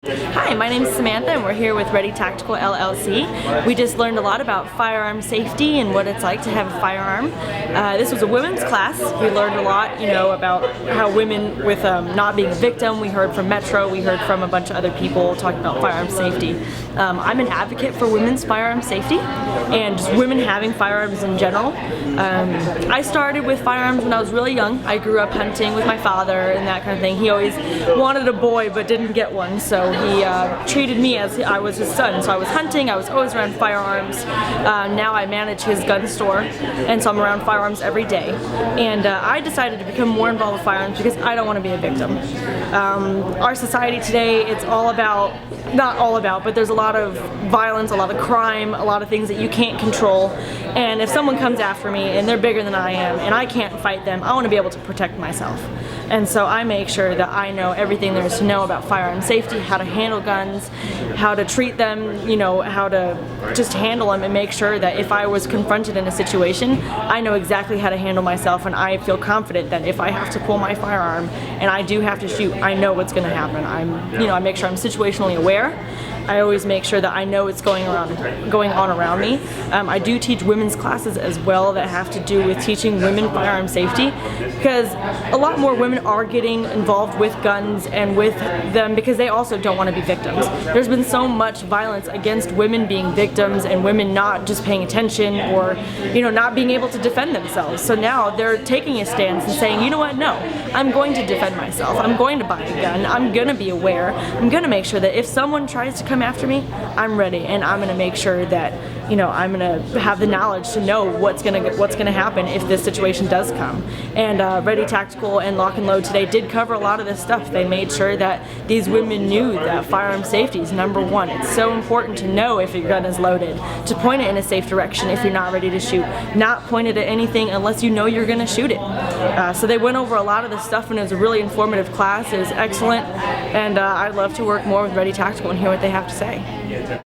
Hi, my name is Samantha and we're here with Ready Tactical LLC. We just learned a lot about firearm safety and what it's like to have a firearm. This was a women's class. We learned a lot, about how women with not being a victim. We heard from Metro, we heard from a bunch of other people talking about firearm safety. I'm an advocate for women's firearm safety and just women having firearms in general. I started with firearms when I was really young. I grew up hunting with my father and that kind of thing. He always wanted a boy but didn't get one, so he treated me as I was his son. So I was hunting, I was always around firearms. Now I manage his gun store, and so I'm around firearms every day. And I decided to become more involved with firearms because I don't want to be a victim. Our society today, it's all about, not all about, but there's a lot of violence, a lot of crime, a lot of things that you can't control. And if someone comes after me and they're bigger than I am and I can't fight them, I want to be able to protect myself. And so I make sure that I know everything there is to know about firearm safety, how to handle guns, how to treat them, how to just handle them, and make sure that if I was confronted in a situation, I know exactly how to handle myself, and I feel confident that if I have to pull my firearm and I do have to shoot, I know what's going to happen. I make sure I'm situationally aware. I always make sure that I know what's going on around me. I do teach women's classes as well that have to do with teaching women firearm safety, because a lot more women are getting involved with guns and with them because they also don't want to be victims. There's been so much violence against women being victims and women not just paying attention or not being able to defend themselves. So now they're taking a stance and saying, you know what, no, I'm going to defend myself. I'm going to buy a gun. I'm going to be aware. I'm going to make sure that if someone tries to come after me, I'm ready, and I'm going to make sure that I'm going to have the knowledge to know what's going to happen if this situation does come. And Ready Tactical and Lock and Load today did cover a lot of this stuff. They made sure that these women knew that firearm safety is number one. It's so important to know if your gun is loaded, to point it in a safe direction if you're not ready to shoot, not point it at anything unless you know you're going to shoot it. So they went over a lot of this stuff, and it was a really informative class. It was excellent, and I'd love to work more with Ready Tactical and hear what they have to say.